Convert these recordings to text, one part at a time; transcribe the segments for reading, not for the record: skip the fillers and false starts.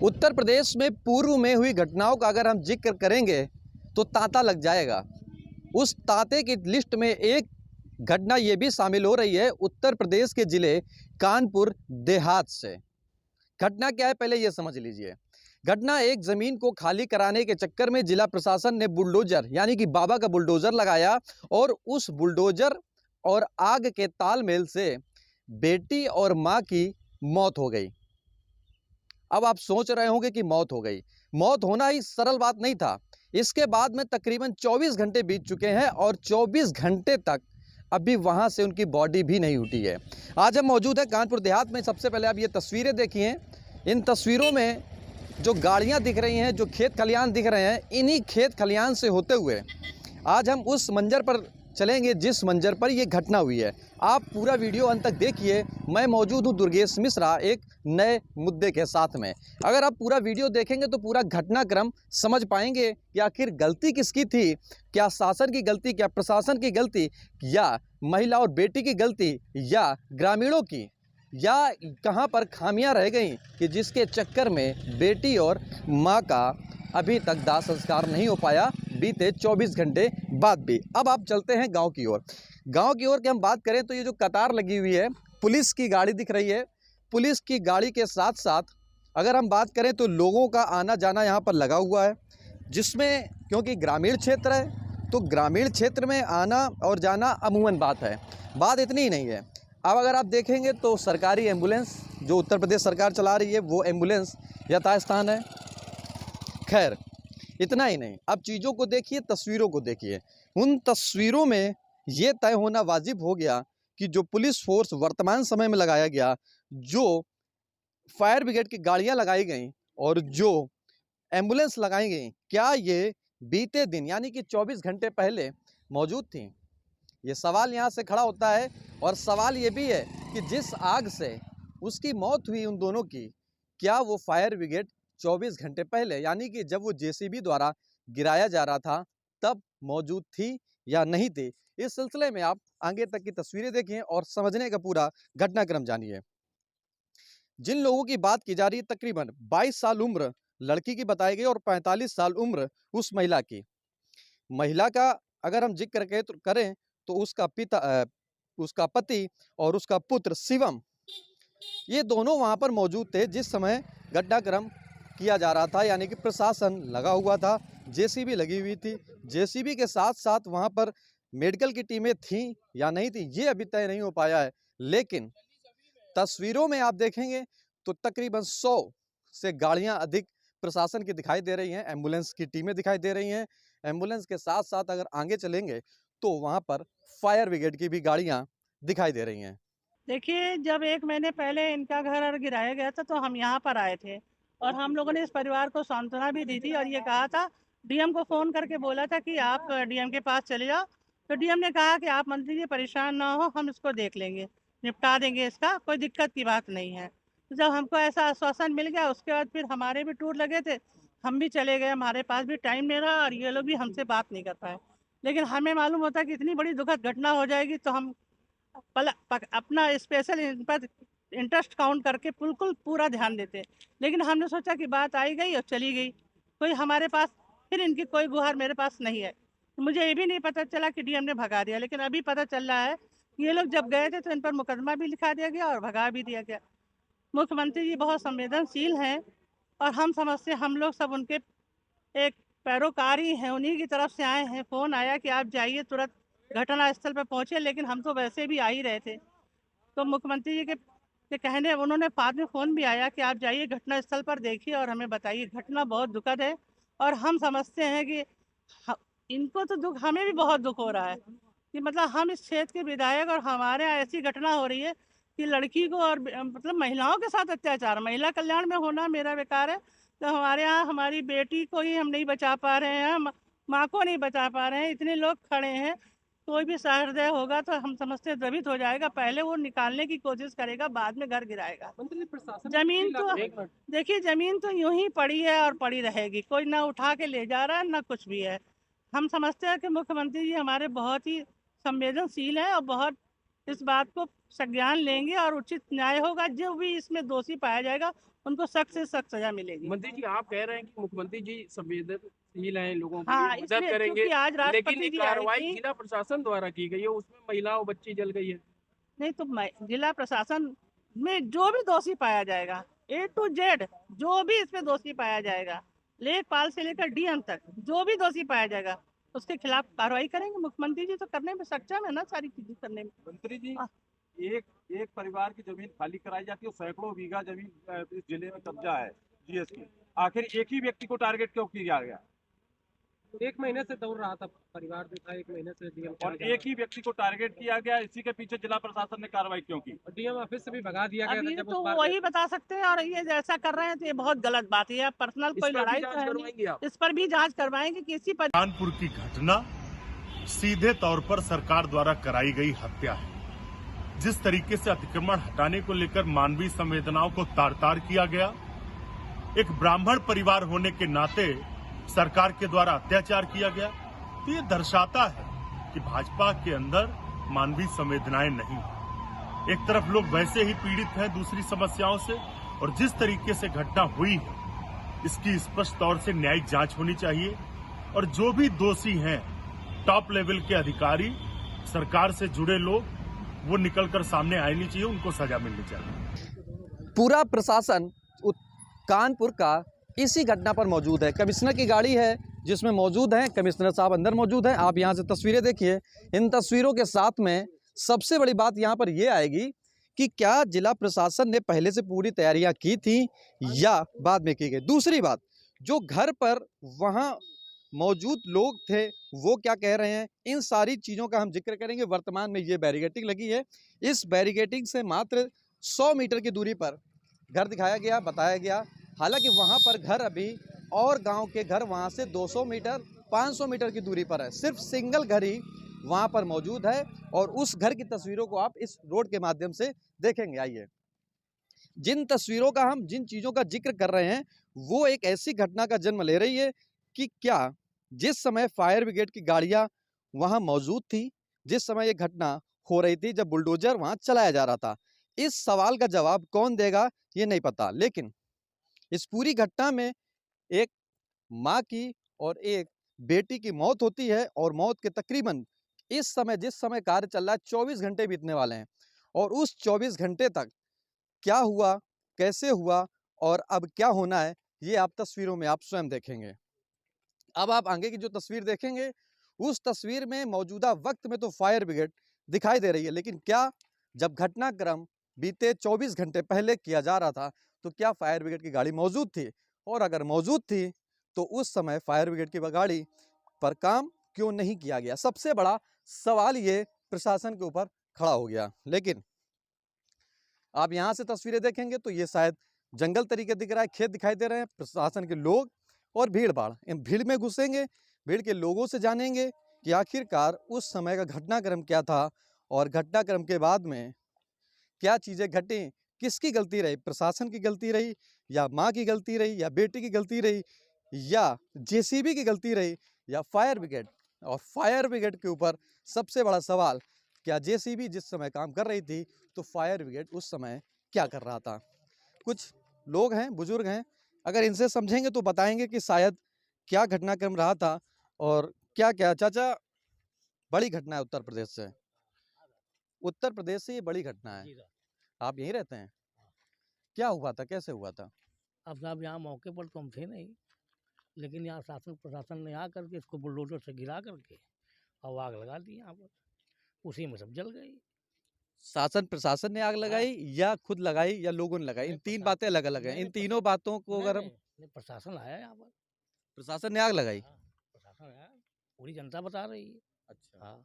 उत्तर प्रदेश में पूर्व में हुई घटनाओं का अगर हम जिक्र करेंगे तो तांता लग जाएगा। उस तांते की लिस्ट में एक घटना ये भी शामिल हो रही है उत्तर प्रदेश के ज़िले कानपुर देहात से। घटना क्या है पहले ये समझ लीजिए। घटना एक ज़मीन को खाली कराने के चक्कर में जिला प्रशासन ने बुलडोजर यानी कि बाबा का बुलडोजर लगाया और उस बुलडोजर और आग के तालमेल से बेटी और मां की मौत हो गई। अब आप सोच रहे होंगे कि मौत हो गई। मौत होना ही सरल बात नहीं था। इसके बाद में तकरीबन 24 घंटे बीत चुके हैं और 24 घंटे तक अभी वहां से उनकी बॉडी भी नहीं उठी है। आज हम मौजूद है कानपुर देहात में। सबसे पहले आप ये तस्वीरें देखिए। इन तस्वीरों में जो गाड़ियां दिख रही हैं, जो खेत खलियान दिख रहे हैं, इन्हीं खेत खलियान से होते हुए आज हम उस मंजर पर चलेंगे जिस मंजर पर यह घटना हुई है। आप पूरा वीडियो अंत तक देखिए। मैं मौजूद हूं दुर्गेश मिश्रा एक नए मुद्दे के साथ में। अगर आप पूरा वीडियो देखेंगे तो पूरा घटनाक्रम समझ पाएंगे कि आखिर गलती किसकी थी। क्या शासन की गलती, क्या प्रशासन की गलती, या महिला और बेटी की गलती, या ग्रामीणों की, या कहां पर खामियां रह गई कि जिसके चक्कर में बेटी और मां का अभी तक दाह संस्कार नहीं हो पाया बीते 24 घंटे बाद भी। अब आप चलते हैं गांव की ओर। गांव की ओर की हम बात करें तो ये जो कतार लगी हुई है, पुलिस की गाड़ी दिख रही है। पुलिस की गाड़ी के साथ साथ अगर हम बात करें तो लोगों का आना जाना यहाँ पर लगा हुआ है, जिसमें क्योंकि ग्रामीण क्षेत्र है तो ग्रामीण क्षेत्र में आना और जाना अमूमन बात है। बात इतनी ही नहीं है। अब अगर आप देखेंगे तो सरकारी एम्बुलेंस जो उत्तर प्रदेश सरकार चला रही है वो एम्बुलेंस यथास्थान है। खैर इतना ही नहीं, अब चीज़ों को देखिए, तस्वीरों को देखिए। उन तस्वीरों में ये तय होना वाजिब हो गया कि जो पुलिस फोर्स वर्तमान समय में लगाया गया, जो फायर ब्रिगेड की गाड़ियां लगाई गई और जो एम्बुलेंस लगाई गई, क्या ये बीते दिन यानी कि 24 घंटे पहले मौजूद थी? ये सवाल यहाँ से खड़ा होता है। और सवाल ये भी है कि जिस आग से उसकी मौत हुई उन दोनों की, क्या वो फायर ब्रिगेड 24 घंटे पहले यानी कि जब वो जेसीबी द्वारा गिराया जा रहा था तब मौजूद थी या नहीं थी? इस सिलसिले में आप आगे तक की तस्वीरें देखिए और समझने का पूरा घटनाक्रम जानिए। जिन लोगों की बात की जा रही है तकरीबन 22 साल उम्र लड़की की बताई गई और 45 साल उम्र उस महिला की। महिला का अगर हम जिक्र करें तो उसका पति और उसका पुत्र शिवम, ये दोनों वहां पर मौजूद थे जिस समय घटनाक्रम किया जा रहा था, यानी कि प्रशासन लगा हुआ था, जेसीबी लगी हुई थी। जेसीबी के साथ साथ वहां पर मेडिकल की टीमें थीं या नहीं थी ये अभी तय नहीं हो पाया है। लेकिन तस्वीरों में आप देखेंगे तो तकरीबन 100 से गाड़ियां अधिक प्रशासन की दिखाई दे रही हैं, एम्बुलेंस की टीमें दिखाई दे रही हैं। एम्बुलेंस के साथ साथ अगर आगे चलेंगे तो वहां पर फायर ब्रिगेड की भी गाड़ियां दिखाई दे रही हैं। देखिए, जब 1 महीने पहले इनका घर गिराया गया था तो हम यहाँ पर आए थे और हम लोगों ने इस परिवार को सांत्वना भी दी थी और ये कहा था, डीएम को फ़ोन करके बोला था कि आप डीएम के पास चले जाओ। तो डीएम ने कहा कि आप मंत्री जी परेशान ना हो, हम इसको देख लेंगे, निपटा देंगे, इसका कोई दिक्कत की बात नहीं है। तो जब हमको ऐसा आश्वासन मिल गया उसके बाद फिर हमारे भी टूर लगे थे, हम भी चले गए, हमारे पास भी टाइम नहीं रहा और ये लोग भी हमसे बात नहीं कर पाए। लेकिन हमें मालूम होता कि इतनी बड़ी दुखद घटना हो जाएगी तो हम अपना स्पेशल इन पर इंटरेस्ट काउंट करके बिल्कुल पूरा ध्यान देते। लेकिन हमने सोचा कि बात आई गई और चली गई, कोई हमारे पास फिर इनकी कोई गुहार मेरे पास नहीं है। मुझे ये भी नहीं पता चला कि डीएम ने भगा दिया, लेकिन अभी पता चल रहा है कि ये लोग जब गए थे तो इन पर मुकदमा भी लिखा दिया गया और भगा भी दिया गया। मुख्यमंत्री जी बहुत संवेदनशील हैं और हम समझते, हम लोग सब उनके एक पैरोकार ही हैं, उन्हीं की तरफ से आए हैं। फ़ोन आया कि आप जाइए, तुरंत घटनास्थल पर पहुँचे, लेकिन हम तो वैसे भी आ ही रहे थे। तो मुख्यमंत्री जी के कहने उन्होंने बाद में फ़ोन भी आया कि आप जाइए घटनास्थल पर, देखिए और हमें बताइए। घटना बहुत दुखद है और हम समझते हैं कि इनको तो दुख, हमें भी बहुत दुख हो रहा है कि मतलब हम इस क्षेत्र के विधायक और हमारे यहाँ ऐसी घटना हो रही है कि लड़की को और मतलब महिलाओं के साथ अत्याचार, महिला कल्याण में होना मेरा बेकार है। तो हमारे यहाँ हमारी बेटी को ही हम नहीं बचा पा रहे हैं, माँ को नहीं बचा पा रहे हैं, इतने लोग खड़े हैं। कोई भी सहृदय होगा तो हम समझते हैं द्रवित हो जाएगा, पहले वो निकालने की कोशिश करेगा, बाद में घर गिराएगा। जमीन तो देखिए, जमीन तो यूं ही पड़ी है और पड़ी रहेगी, कोई ना उठा के ले जा रहा है ना कुछ भी है। हम समझते हैं कि मुख्यमंत्री जी हमारे बहुत ही संवेदनशील हैं और बहुत इस बात को संज्ञान लेंगे और उचित न्याय होगा। जो भी इसमें दोषी पाया जाएगा उनको सख्त से सख्त सजा मिलेगी। मंत्री जी, आप कह रहे हैं कि मुख्यमंत्री जी संवेदनशील हैं, लोगों के हाँ, लिए मदद इसलिए करेंगे, क्योंकि आज लेकिन राष्ट्रपति एक जी आई कार्रवाई थी। जिला प्रशासन द्वारा की गई है, उसमें महिला और बच्ची जल गई है। नहीं तो जिला प्रशासन में जो भी दोषी पाया जाएगा, A to Z जो भी इसमें दोषी पाया जाएगा, लेखपाल से लेकर DM तक जो भी दोषी पाया जाएगा, उसके खिलाफ कार्रवाई करेंगे। मुख्यमंत्री जी तो करने में सक्षम है ना, सारी चीजें करने में। मंत्री जी, हाँ। एक एक परिवार की जमीन खाली कराई जाती है, सैकड़ों बीघा जमीन इस जिले में कब्जा है GS की। आखिर एक ही व्यक्ति को टारगेट क्यों किया गया? 1 महीने से दौड़ रहा था परिवार जो था, 1 महीने से डीएम और एक ही व्यक्ति को टारगेट किया गया, इसी के पीछे जिला प्रशासन ने कार्रवाई क्यों की? डीएम ऑफिस से भी भगा दिया अब ये तो वही बता सकते हैं, और ये जैसा कर रहे हैं तो ये बहुत गलत बात है। पर्सनल कोई लड़ाई तो है नहीं, इस पर भी जांच करवाएंगे कि इसी पर। कानपुर की घटना सीधे तौर पर सरकार द्वारा कराई गई हत्या है। जिस तरीके से अतिक्रमण हटाने को लेकर मानवीय संवेदनाओं को तार-तार किया गया, एक ब्राह्मण परिवार होने के नाते सरकार के द्वारा अत्याचार किया गया, तो ये दर्शाता है कि भाजपा के अंदर मानवीय संवेदनाएं नहीं। एक तरफ लोग वैसे ही पीड़ित हैं दूसरी समस्याओं से, और जिस तरीके से घटना हुई है इसकी स्पष्ट तौर से न्यायिक जांच होनी चाहिए, और जो भी दोषी हैं टॉप लेवल के अधिकारी, सरकार से जुड़े लोग, वो निकलकर सामने आए नहीं चाहिए, उनको सजा मिलनी चाहिए। पूरा प्रशासन कानपुर का इसी घटना पर मौजूद है। कमिश्नर की गाड़ी है जिसमें मौजूद हैं, कमिश्नर साहब अंदर मौजूद हैं। आप यहां से तस्वीरें देखिए। इन तस्वीरों के साथ में सबसे बड़ी बात यहां पर यह आएगी कि क्या जिला प्रशासन ने पहले से पूरी तैयारियां की थी या बाद में की गई। दूसरी बात, जो घर पर वहां मौजूद लोग थे वो क्या कह रहे हैं, इन सारी चीज़ों का हम जिक्र करेंगे। वर्तमान में ये बैरिकेटिंग लगी है, इस बैरिकेटिंग से मात्र 100 मीटर की दूरी पर घर दिखाया गया, बताया गया। हालांकि वहां पर घर अभी और गांव के घर वहां से 200 मीटर 500 मीटर की दूरी पर है। सिर्फ सिंगल घर ही वहां पर मौजूद है, और उस घर की तस्वीरों को आप इस रोड के माध्यम से देखेंगे। आइए, जिन तस्वीरों का हम जिन चीज़ों का जिक्र कर रहे हैं वो एक ऐसी घटना का जन्म ले रही है कि क्या जिस समय फायर ब्रिगेड की गाड़ियां वहां मौजूद थी, जिस समय ये घटना हो रही थी, जब बुलडोजर वहां चलाया जा रहा था, इस सवाल का जवाब कौन देगा ये नहीं पता। लेकिन इस पूरी घटना में एक माँ की और एक बेटी की मौत होती है, और मौत के तकरीबन इस समय जिस समय कार्य चल रहा है 24 घंटे बीतने वाले हैं, और उस 24 घंटे तक क्या हुआ, कैसे हुआ और अब क्या होना है, ये आप तस्वीरों में आप स्वयं देखेंगे। अब आप आगे की जो तस्वीर देखेंगे उस तस्वीर में मौजूदा वक्त में तो फायर ब्रिगेड दिखाई दे रही है, लेकिन क्या जब घटनाक्रम बीते 24 घंटे पहले किया जा रहा था तो क्या फायर ब्रिगेड की गाड़ी मौजूद थी, और अगर मौजूद थी तो उस समय फायर ब्रिगेड की गाड़ी पर काम क्यों नहीं किया गया। सबसे बड़ा सवाल ये प्रशासन के ऊपर खड़ा हो गया। लेकिन आप यहाँ से तस्वीरें देखेंगे तो ये शायद जंगल तरीके दिख रहा है, खेत दिखाई दे रहे हैं, प्रशासन के लोग और भीड़ भाड़। इन भीड़ में घुसेंगे, भीड़ के लोगों से जानेंगे कि आखिरकार उस समय का घटनाक्रम क्या था, और घटनाक्रम के बाद में क्या चीज़ें घटी, किसकी गलती रही, प्रशासन की गलती रही या माँ की गलती रही या बेटी की गलती रही या जेसीबी की गलती रही या फायर ब्रिगेड। और फायर ब्रिगेड के ऊपर सबसे बड़ा सवाल, क्या जेसीबी जिस समय काम कर रही थी तो फायर ब्रिगेड उस समय क्या कर रहा था। कुछ लोग हैं, बुजुर्ग हैं, अगर इनसे समझेंगे तो बताएंगे कि शायद क्या घटनाक्रम रहा था और क्या क्या। चाचा, बड़ी घटना है उत्तर प्रदेश से, उत्तर प्रदेश से ये बड़ी घटना है, आप यहीं रहते हैं, क्या हुआ था, कैसे हुआ था? अब साहब यहाँ मौके पर तो हम थे नहीं, लेकिन यहाँ शासन प्रशासन ने आकर के इसको बुलडोजर से गिरा करके और आग लगा दी यहाँ पर, उसी में सब जल गई। शासन प्रशासन ने आग लगाई या खुद लगाई या लोगों ने लगाई, इन तीन बातें अलग अलग हैं। इन तीनों बातों को अगर हम, प्रशासन आया यहाँ पर, प्रशासन ने आग लगाई। प्रशासन आया, पूरी जनता बता रही है। अच्छा, हाँ,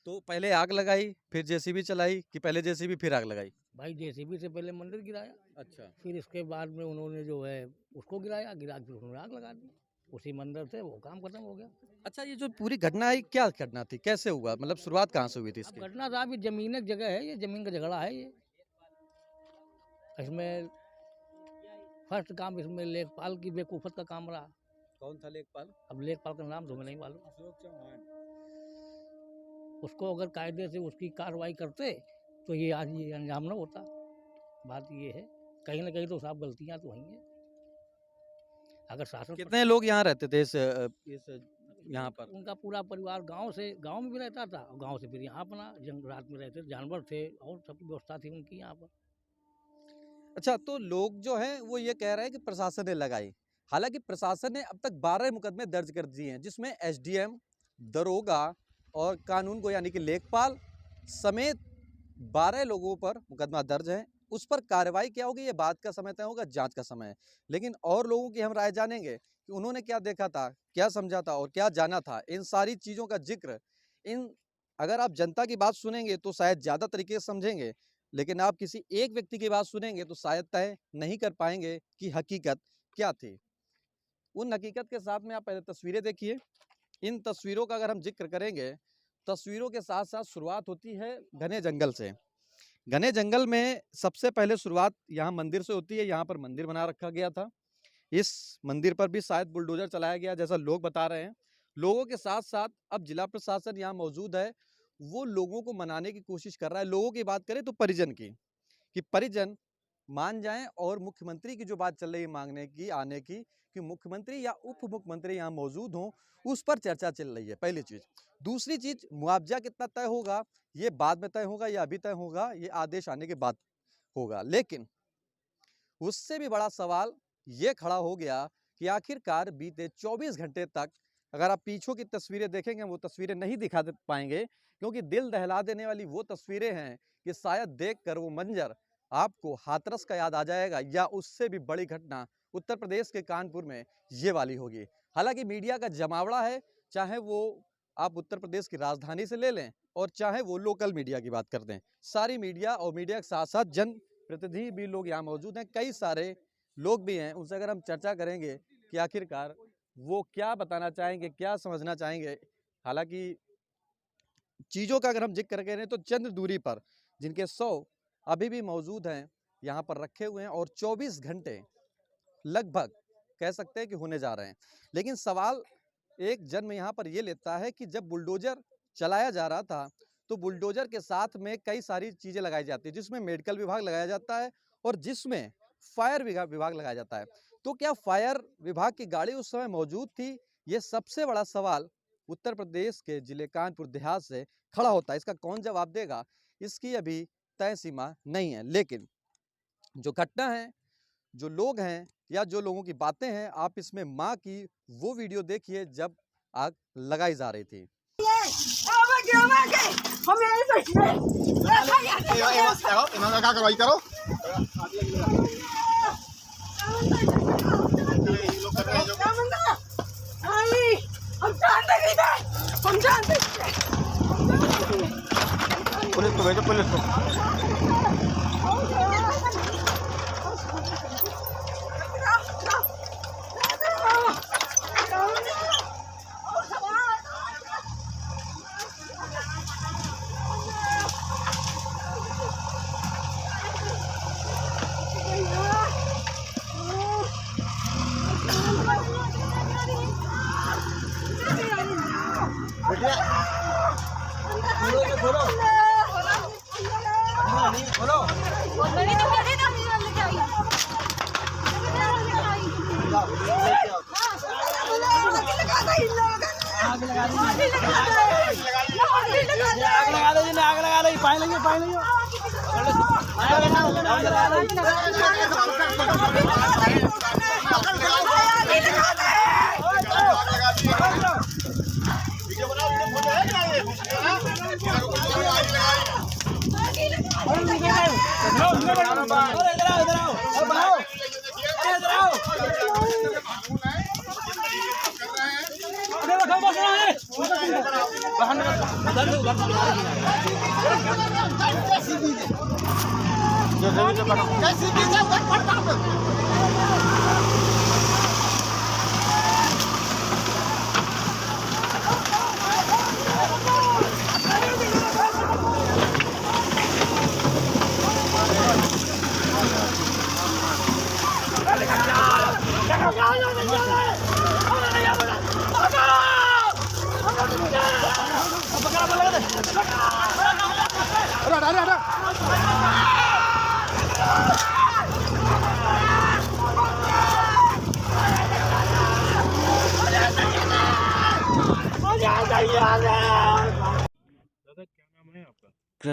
तो पहले आग लगाई फिर जेसीबी चलाई कि पहले जेसीबी फिर आग लगाई? भाई जेसीबी से पहले मंदिर गिराया, अच्छा, फिर इसके बाद में उन्होंने जो है उसको गिरा के उन्होंने आग लगा दी, उसी मंदिर से वो काम खत्म हो गया। अच्छा, ये जो पूरी घटना है क्या घटना थी, कैसे हुआ, मतलब शुरुआत कहाँ से हुई थी इसकी? घटना साहब ये जमीन एक जगह है, ये जमीन का झगड़ा है। ये इसमें फर्स्ट काम इसमें लेखपाल की बेवकूफ़त का काम रहा। कौन था लेखपाल? अब लेखपाल का नाम तो हमें नहीं मालूम, उसको अगर कायदे से उसकी कार्रवाई करते तो ये आज ये अंजाम न होता। बात ये है। कहीं ना कहीं तो साफ गलतियां तो हैं। अगर शासन कितने लोग यहाँ रहते थे इस यहाँ पर? उनका पूरा परिवार गांव में भी रहता था, और गांव से फिर यहाँ अपना रात में रहते थे, जानवर थे और सब व्यवस्था थी उनकी यहाँ पर। अच्छा, तो लोग जो हैं वो ये कह रहे हैं कि प्रशासन ने लगाई, हालांकि प्रशासन ने अब तक 12 मुकदमे दर्ज कर दिए हैं, जिसमें एसडीएम, दरोगा और कानून को यानी कि लेखपाल समेत 12 लोगों पर मुकदमा दर्ज है। उस पर कार्रवाई क्या होगी ये बात का समय तय होगा, जांच का समय है। लेकिन और लोगों की हम राय जानेंगे कि उन्होंने क्या देखा था, क्या समझा था और क्या जाना था। इन सारी चीज़ों का जिक्र अगर आप जनता की बात सुनेंगे तो शायद ज़्यादा तरीके से समझेंगे, लेकिन आप किसी एक व्यक्ति की बात सुनेंगे तो शायद तय नहीं कर पाएंगे कि हकीकत क्या थी। उन हकीकत के साथ में आप पहले तस्वीरें देखिए। इन तस्वीरों का अगर हम जिक्र करेंगे, तस्वीरों के साथ साथ शुरुआत होती है घने जंगल से। घने जंगल में सबसे पहले शुरुआत यहाँ मंदिर से होती है। यहाँ पर मंदिर बना रखा गया था। इस मंदिर पर भी शायद बुलडोजर चलाया गया, जैसा लोग बता रहे हैं। लोगों के साथ साथ अब जिला प्रशासन यहाँ मौजूद है, वो लोगों को मनाने की कोशिश कर रहा है। लोगों की बात करें तो परिजन की, कि परिजन मान जाएं, और मुख्यमंत्री की जो बात चल रही है मांगने की, आने की, कि मुख्यमंत्री या उप मुख्यमंत्री यहाँ मौजूद हों, उस पर चर्चा चल रही है, पहली चीज़। दूसरी चीज़, मुआवजा कितना तय होगा ये बाद में तय होगा या अभी तय होगा, ये आदेश आने के बाद होगा। लेकिन उससे भी बड़ा सवाल ये खड़ा हो गया कि आखिरकार बीते 24 घंटे तक, अगर आप पीछों की तस्वीरें देखेंगे, वो तस्वीरें नहीं दिखा पाएंगे, क्योंकि दिल दहला देने वाली वो तस्वीरें हैं कि शायद देखकर वो मंजर आपको हाथरस का याद आ जाएगा, या उससे भी बड़ी घटना उत्तर प्रदेश के कानपुर में ये वाली होगी। हालांकि मीडिया का जमावड़ा है, चाहे वो आप उत्तर प्रदेश की राजधानी से ले लें और चाहे वो लोकल मीडिया की बात कर दें, सारी मीडिया और मीडिया के साथ साथ जनप्रतिनिधि भी लोग यहाँ मौजूद हैं, कई सारे लोग भी हैं। उनसे अगर हम चर्चा करेंगे कि आखिरकार वो क्या बताना चाहेंगे, क्या समझना चाहेंगे। हालांकि चीज़ों का अगर हम जिक्र करें तो चंद दूरी पर जिनके 100 अभी भी मौजूद हैं, यहाँ पर रखे हुए हैं, और 24 घंटे लगभग कह सकते हैं कि होने जा रहे हैं। लेकिन सवाल एक जन्म यहाँ पर ये लेता है कि जब बुलडोजर चलाया जा रहा था तो बुलडोजर के साथ में कई सारी चीज़ें लगाई जाती है, जिसमें मेडिकल विभाग लगाया जाता है और जिसमें फायर विभाग लगाया जाता है। तो क्या फायर विभाग की गाड़ी उस समय मौजूद थी? ये सबसे बड़ा सवाल उत्तर प्रदेश के जिले कानपुर देहात से खड़ा होता है। इसका कौन जवाब देगा, इसकी अभी तय सीमा नहीं है। लेकिन जो घटना है, जो लोग हैं या जो लोगों की बातें हैं, आप इसमें माँ की वो वीडियो देखिए जब आग लगाई जा रही थी। पुलिस को भेजो, पुलिस को।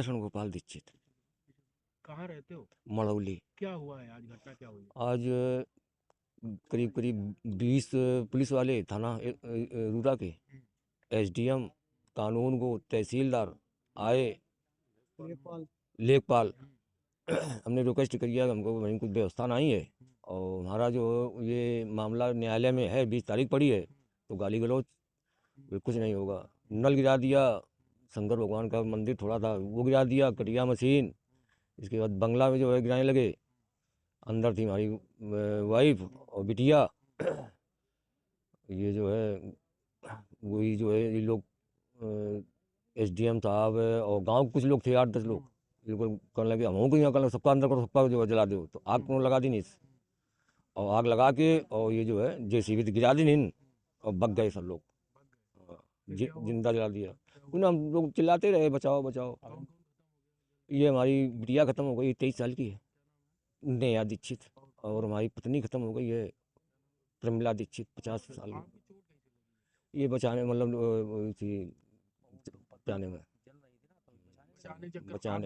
कृष्ण गोपाल दीक्षित। कहाँ रहते हो? मड़ौली। क्या हुआ है आज, घटना क्या हुई? आज करीब करीब 20 पुलिस वाले थाना रूरा के, एसडीएम, कानून को, तहसीलदार आए, लेखपाल। हमने रिक्वेस्ट किया कि हमको वहीं कुछ व्यवस्था नहीं है और हमारा जो ये मामला न्यायालय में है, 20 तारीख पड़ी है, तो गाली गलौज, कुछ नहीं होगा। नल गिरा दिया, शंकर भगवान का मंदिर थोड़ा था वो गिरा दिया, कटिया मशीन। इसके बाद बंगला में जो है गिराने लगे। अंदर थी हमारी वाइफ और बिटिया। ये जो है वही जो है ये लोग एसडीएम साहब और गांव के कुछ लोग थे, 8-10 लोग। ये लोग करने लगे, हम को यहाँ करना, सबका अंदर करो, सबका जो है जला दो। तो आग क्यों लगा दी नहीं, और आग लगा के और ये जो है जेसीबी से गिरा दी नहीं और बच गए सब लोग। जिंदा जला दिया। उन्हें हम लोग चिल्लाते रहे बचाओ बचाओ। ये हमारी बिटिया ख़त्म हो गई, 23 साल की है, नेहा दीक्षित। और हमारी पत्नी ख़त्म हो गई है, प्रमिला दीक्षित, 50 साल की। ये बचाने मतलब थी बचाने में, बचाने के चक्कर। हाँ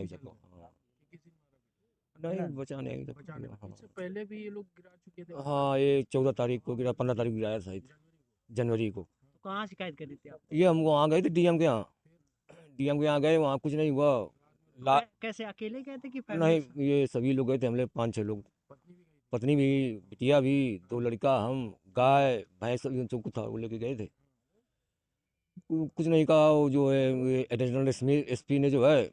नहीं, बचाने के चक्कर। हाँ इससे पहले भी ये लोग गिरा चुके थे? हाँ, ये 14 तारीख को गिरा, 15 तारीख को गिराया शायद, जनवरी को। कहाँ शिकायत करी थी आप? ये हम वहाँ गए थे डीएम के यहाँ, डीएम के यहाँ गए, वहाँ कुछ नहीं हुआ। कैसे अकेले गए थे कि नहीं, ये सभी लोग गए थे, हमले 5-6 लोग, पत्नी भी, बिटिया भी, 2 लड़का, हम, गाय भैंस सब कुछ था, वो लेके गए थे। कुछ नहीं कहा। वो जो है एडिशनल एसपी ने जो है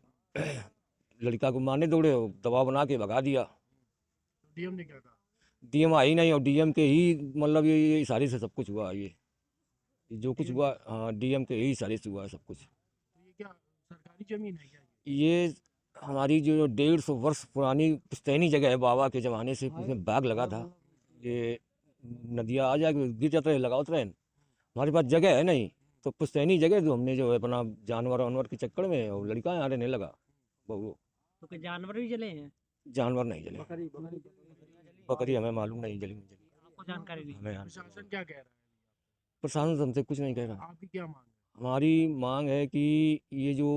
लड़का को मारने दौड़े, दबाव बना के भगा दिया। डीएम ने क्या कहा? डीएम आई नहीं, और डीएम के ही मतलब ये इशारे से सब कुछ हुआ। ये जो कुछ हुआ, हाँ, डीएम के ही इशारे से हुआ सब कुछ। तो ये क्या सरकारी जमीन है क्या? ये हमारी जो 150 वर्ष पुरानी पुश्तैनी जगह है, बाबा के ज़माने से उसमें बाग लगा था। ये नदियाँ आ जाए गिर जाता है, लगाओ ट्रेन। हमारे पास जगह है नहीं, तो पुश्तैनी जगह जो हमने जो है अपना जानवर वानवर के चक्कर में और लड़का यहाँ रहने लगा। वो तो जानवर भी जले हैं? जानवर नहीं जले, बकरी हमें मालूम नहीं जली नहीं जली, आपको जानकारी नहीं? हमें। प्रशासन क्या कह रहा है? प्रशासन हमसे कुछ नहीं कह रहा। आपकी क्या मांग है? हमारी मांग है कि ये जो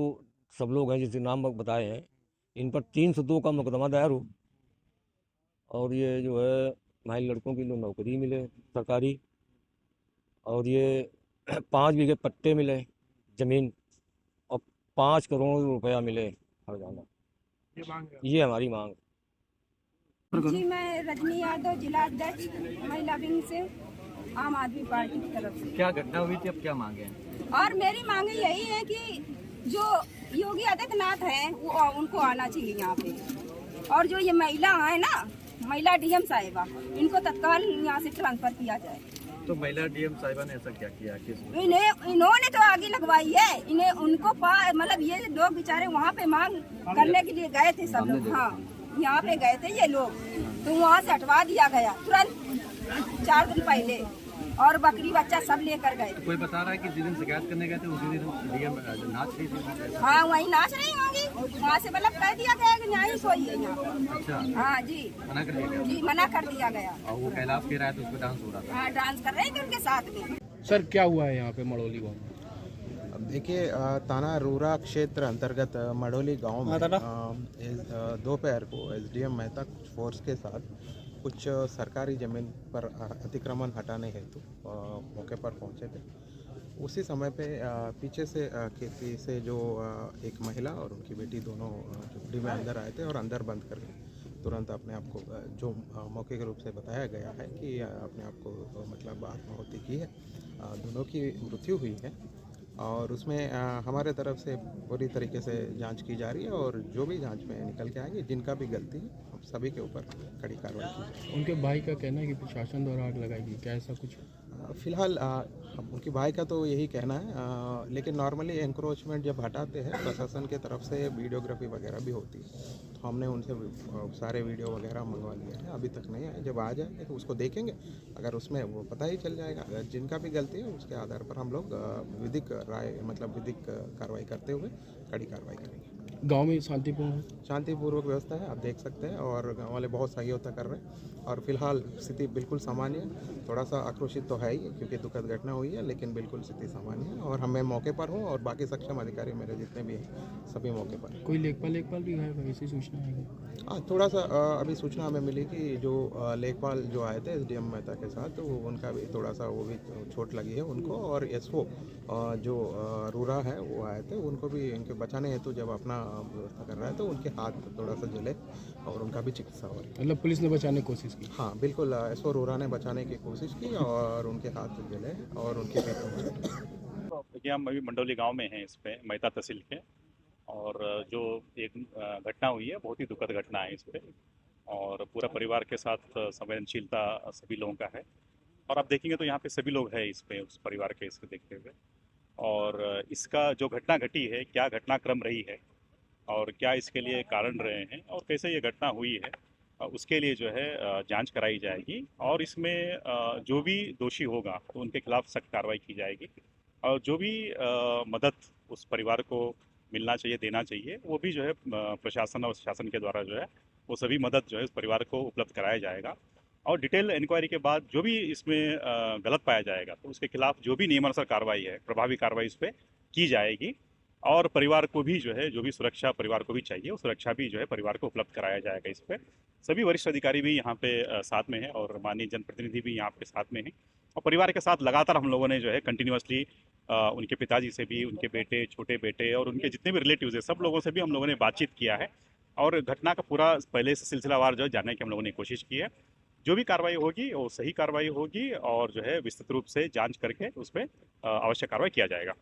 सब लोग हैं जिसके नाम बताए हैं, इन पर 302 का मुकदमा दायर हो, और ये जो है हमारे लड़कों की जो नौकरी मिले सरकारी, और ये 5 बीघे पट्टे मिले ज़मीन, और 5 करोड़ रुपया मिले हर जाना। ये मांग है? ये हमारी मांग। जी, मैं रजनी यादव, जिला अध्यक्ष महिला विंग से, आम आदमी पार्टी की तरफ से। क्या घटना हुई थी, अब क्या मांगे हैं? और मेरी मांगे यही है कि जो योगी आदित्यनाथ हैं वो उनको आना चाहिए यहाँ पे, और जो ये महिला है ना, महिला डीएम साहिबा, इनको तत्काल यहाँ से ट्रांसफर किया जाए। तो महिला डीएम साहिबा ने ऐसा क्या किया? इन्होंने तो आगे लगवाई है, इन्हें उनको मतलब ये लोग बेचारे वहाँ पे मांग करने के लिए गए थे सब लोग। हाँ, यहाँ पे गए थे ये लोग, तो वहाँ से हटवा दिया गया तुरंत 4 दिन पहले, और बकरी बच्चा सब लेकर गए। कोई बता रहा है कि जिस दिन शिकायत करने गए थे उसी दिन डीएम नाच रही थी। हाँ, वहीं नाच रही होंगी, वहाँ से मतलब कह दिया गया कि न्याय सोई है यहाँ। अच्छा, हाँ जी, मना कर दिया गया? जी, मना कर दिया गया। और वो कैलाश के रहा तो उस पर डांस हो रहा था। हाँ, डांस कर रहे थे उनके साथ में। सर क्या हुआ है यहाँ पे मड़ौली गाँव में? देखिए, थाना रूरा क्षेत्र अंतर्गत मड़ौली गांव में दोपहर को एसडीएम मेहता कुछ फोर्स के साथ कुछ सरकारी ज़मीन पर अतिक्रमण हटाने हेतु मौके पर पहुंचे थे। उसी समय पे पीछे से खेती से जो एक महिला और उनकी बेटी दोनों झुपड़ी में अंदर आए थे और अंदर बंद करके तुरंत अपने आप को, जो मौके के रूप से बताया गया है कि अपने आप को मतलब आत्माहुति की है। दोनों की मृत्यु हुई है, और उसमें हमारे तरफ से पूरी तरीके से जांच की जा रही है, और जो भी जांच में निकल के आएगी, जिनका भी गलती है, हम सभी के ऊपर कड़ी कार्रवाई की जाएगी। उनके भाई का कहना है कि प्रशासन द्वारा आग लगाई गई, क्या ऐसा कुछ? फिलहाल उनके भाई का तो यही कहना है, लेकिन नॉर्मली एनक्रोचमेंट जब हटाते हैं प्रशासन के तरफ से वीडियोग्राफी वगैरह भी होती है, तो हमने उनसे सारे वीडियो वगैरह मंगवा लिए हैं। अभी तक नहीं है, जब आ जाएंगे तो उसको देखेंगे, अगर उसमें वो पता ही चल जाएगा। अगर जिनका भी गलती है उसके आधार पर हम लोग विधिक राय मतलब विधिक कार्रवाई करते हुए कड़ी कार्रवाई करेंगे। गांव में शांतिपूर्ण है? शांतिपूर्वक व्यवस्था है, आप देख सकते हैं, और गाँव वाले बहुत सहयोगिता कर रहे हैं। और फिलहाल स्थिति बिल्कुल सामान्य है। थोड़ा सा आक्रोशित तो है ही क्योंकि दुखद घटना हुई है, लेकिन बिल्कुल स्थिति सामान्य है। और मैं मौके पर हूँ और बाकी सक्षम अधिकारी मेरे जितने भी हैं सभी मौके पर हैं। कोई लेखपाल भी है, ऐसी सूचना है? हाँ, थोड़ा सा अभी सूचना हमें मिली कि जो लेखपाल जो आए थे एसडीएम मेहता के साथ, तो उनका भी थोड़ा सा वो भी चोट लगी है उनको। और एसओ जो रूरा है वो आए थे, उनको भी इनके बचाने हेतु जब अपना व्यवस्था कर रहा है तो उनके हाथ थोड़ा सा जले और उनका भी चिकित्सा हो रही है। मतलब पुलिस ने बचाने की कोशिश की? हाँ बिल्कुल, एसओ रूरा ने बचाने की कोशिश की और उनके हाथ जले और उनके पेट में चोट। देखिए, हम अभी मंडौली गांव में हैं, इस पे मेहता तहसील के, और जो एक घटना हुई है बहुत ही दुखद घटना है इस पे, और पूरा परिवार के साथ संवेदनशीलता सभी लोगों का है। और आप देखेंगे तो यहाँ पे सभी लोग हैं इस पे, उस परिवार के इसको देखते हुए। और इसका जो घटना घटी है, क्या घटनाक्रम रही है और क्या इसके लिए कारण रहे हैं और कैसे ये घटना हुई है, उसके लिए जो है जांच कराई जाएगी। और इसमें जो भी दोषी होगा तो उनके खिलाफ सख्त कार्रवाई की जाएगी। और जो भी मदद उस परिवार को मिलना चाहिए, देना चाहिए, वो भी जो है प्रशासन और शासन के द्वारा जो है वो सभी मदद जो है उस परिवार को उपलब्ध कराया जाएगा। और डिटेल इंक्वायरी के बाद जो भी इसमें गलत पाया जाएगा तो उसके खिलाफ जो भी नियमानुसार कार्रवाई है, प्रभावी कार्रवाई इस पर की जाएगी। और परिवार को भी जो है जो भी सुरक्षा परिवार को भी चाहिए वो सुरक्षा भी जो है परिवार को उपलब्ध कराया जाएगा। इस पर सभी वरिष्ठ अधिकारी भी यहाँ पे साथ में हैं और माननीय जनप्रतिनिधि भी यहाँ पे साथ में हैं। और परिवार के साथ लगातार हम लोगों ने जो है कंटिन्यूसली उनके पिताजी से भी, उनके बेटे, छोटे बेटे और उनके जितने भी रिलेटिव्स हैं सब लोगों से भी हम लोगों ने बातचीत किया है। और घटना का पूरा पहले से सिलसिलावार जो है जानने की हम लोगों ने कोशिश की है। जो भी कार्रवाई होगी वो सही कार्रवाई होगी और जो है विस्तृत रूप से जांच करके उस पर आवश्यक कार्रवाई किया जाएगा।